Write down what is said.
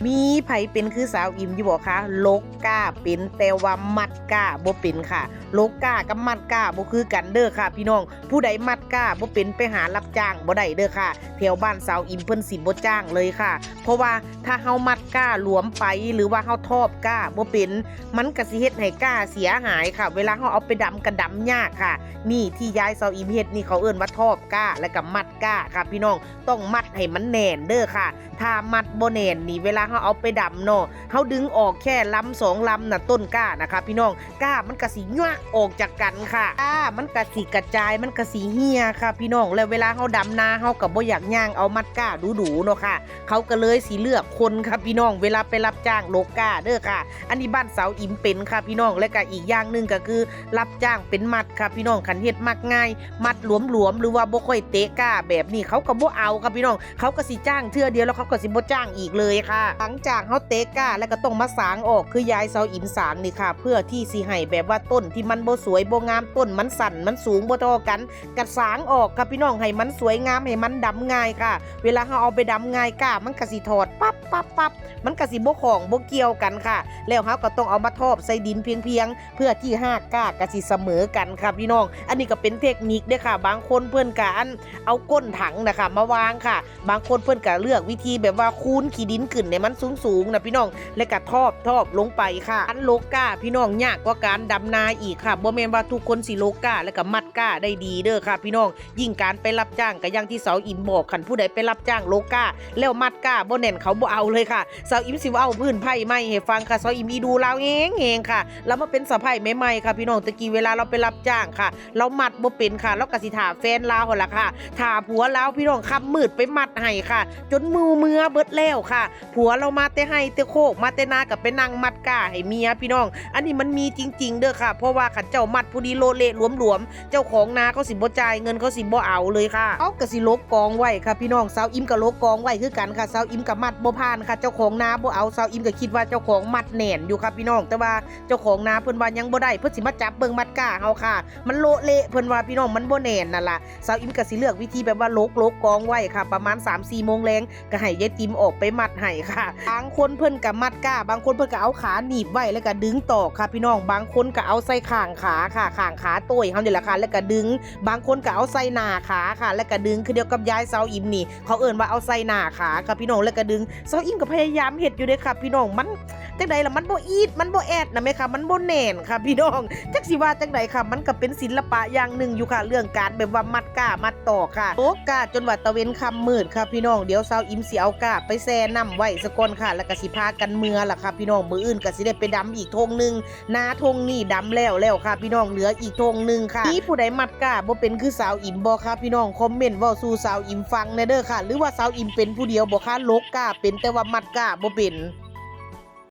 มีไผเป็นคือสาวอิมอยู่บ่คะโลกกาเป็นแต่ว่ามัดกาบ่เป็นค่ะโลกกากับมัดกาบ่คือกันเด้อค่ะพี่น้องผู้ใดมัดกาบ่เป็นไปหารับจ้างบ่ได้เด้อค่ะแถวบ้านสาวอิมเพิ่นสิบ่จ้างเลยค่ะเพราะว่าถ้าเฮามัดกาหลวมไปหรือว่าเฮาทอบกาบ่เป็นมันก็สิเฮ็ดให้กาเสียหายค่ะเวลาเฮาเอาไปดำก็ดำยากค่ะนี่ที่ยายสาวอิมเฮ็ดนี่เขาเอิ้นว่าทอบกาแล้วก็มัดกาค่ะพี่น้องต้องมัดให้มันแน่นเด้อค่ะถ้ามัดบ่แน่นนี่เวลาเฮาเอาไปดำเนาะเฮาดึงออกแค่ลำ2ลำน่ะต้นก้านะคะพี่น้องก้ามันก็สิยั่วออกจากกันค่ะก้ามันก็สิกระจายมันก็สิเหี่ยค่ะพี่น้องแล้วเวลาเฮาดำนาเฮาก็บ่อยากย่างเอามัดก้าดูๆเนาะค่ะเขาก็เลยสิเลือกคนค่ะพี่น้องเวลาไปรับจ้างโลกก้าเด้อค่ะอันนี้บ้านสาวอิมเป็นค่ะพี่น้องและก็อีกอย่างนึงก็คือรับจ้างเป็นมัดค่ะพี่น้องคันเฮ็ดมักง่ายมัดหลวมๆหรือว่าบ่ค่อยเตะก้าแบบนี้เขาก็บ่เอาค่ะพี่น้องเขาก็สิจ้างเทื่อเดียวแล้วเขาก็สิบ่จ้างอีกเลยค่ะหลังจากเฮาเตะก้าแล้วก็ต้องมาสางออกคือยายเสาอิมสางนี่ค่ะเพื่อที่สิให้แบบว่าต้นที่มันบ่สวยบ่งามต้นมันสั่นมันสูงบ่เท่ากันกัดสางออกค่ะพี่น้องให้มันสวยงามให้มันดำง่ายค่ะเวลาเฮาเอาไปดำง่ายก้ามันก็สิถอดปั๊บมันก็สิบ่ของบ่เกี่ยวกันค่ะแล้วเฮาก็ต้องเอามาทอบใส่ดินเพียงเพื่อที่ห้าก้าก็สิเสมอกันค่ะพี่น้องอันนี้ก็เป็นเทคนิคเด้อค่ะบางคนเพิ่นก็เอาก้นถังนะคะมาวางค่ะบางคนเพิ่นก็เลือกวิธีแบบว่าคูนขี้ดินขึ้นให้มันสูงนะพี่น้องแล้วก็ทอบลงไปค่ะอันโลก้าพี่น้องยากกว่าการดำนาอีกค่ะบ่แม่นว่าทุกคนสิโลก้าแล้วก็มัดก้าได้ดีเด้อค่ะพี่น้องยิ่งการไปรับจ้างก็อย่างที่เสาอิมบอกคันผู้ใดไปรับจ้างโลก้าแล้วมัดก้าบ่แน่นเขาบ่เอาเลยค่ะเสาอิมสิว่าเอาพื้นไผ่ไม้ให้ฟังค่ะเสาอิมอีดูลาวเองค่ะแล้วมาเป็นสะใภ้ใหม่ๆค่ะพี่น้องตะกี้เวลาเราไปรับจ้างค่ะเรามัดบ่เป็นค่ะเราก็สิถาแฟนลาวหั่นล่ะค่ะถาผัวลาวพี่น้องค่ำมืดไปมัดให้ค่ะจนมือเมื่อเบิดแล้วค่ะผัวเรามาแต่ให้แต่โคกมาแต่นากับไปนั่งมัดก้าให้เมียพี่น้องอันนี้มันมีจริงๆเด้อค่ะเพราะว่าขันเจ้ามัดผู้ดีโลเละหลวมๆเจ้าของนาเขาสิบ่จ่ายเงินเขาสิบ่เอาเลยค่ะเอาก็สิลบกองไว้ค่ะพี่น้องสาวอิมก็ลบกองไว้คือกันค่ะสาวอิมกับมัดบ่ผ่านค่ะเจ้าของนาบ่เอาสาวอิมก็คิดว่าเจ้าของมัดแน่นอยู่ค่ะพี่น้องแต่ว่าเจ้าของนาเพิ่นว่ายังบ่ได้เพิ่นสิมาจับเบิ่งมัดก้าเฮาค่ะมันโลเละเพิ่นว่าพี่น้องมันบ่แน่นนั่นล่ะสาวอิมก็สิเลือกวิธีแบบว่าลกกองไว้ค่ะประมาณ 3-4 โมงแลงก็ให้ยายติมออกไปมัดให้ค่ะบางคนเพิ่นก็มัดก้าบางคนเพิ่นก็เอาขาหนีบไว้แล้วก็ดึงต่อค่ะพี่น้องบางคนก็เอาใส่ข้างขาค่ะข้างขาโต้ยเฮานี่แหละค่ะแล้วก็ดึงบางคนก็เอาใส่หน้าขาค่ะแล้วก็ดึงคือเดียวกับยายเสาอิมนี่เขาเอิ้นว่าเอาใส่หน้าขาค่ะพี่น้องแล้วก็ดึงเสาอิมก็พยายามเฮ็ดอยู่เด้อค่ะพี่น้องมันจังไดล่ะมันบ่อีดมันบ่แอดนะแม่ค่ะมันบ่แน่นค่ะพี่น้องจักสิว่าจังไดค่ะมันก็เป็นศิลปะอย่างหนึ่งอยู่ค่ะเรื่องการแบบว่ามัดก้ามัดต่อค่ะโตก้าจนว่าตะเวนค่ำมืดค่ะพี่น้องเดี๋ยวเสาอิมสิเอาก้าไปแช่น้ำไว้ซะก่อนค่ะแล้วก็สิพากันเมื่อล่ะค่ะพี่น้องมื้ออื่นก็สิได้ไปดำอีกทงนึงนาทงนี่ดำแล้วค่ะพี่น้องเหลืออีกทงนึงค่ะมีผู้ใดมัดก้าบ่เป็นคือสาวอิมบ่ค่ะพี่น้องคอมเมนต์เว้าสู่สาวอิมฟังแน่เด้อค่ะหรือว่าสาวอิมเป็นผู้เดียวบ่คะลกก้าเป็นแต่ว่ามัดก้าบ่เป็น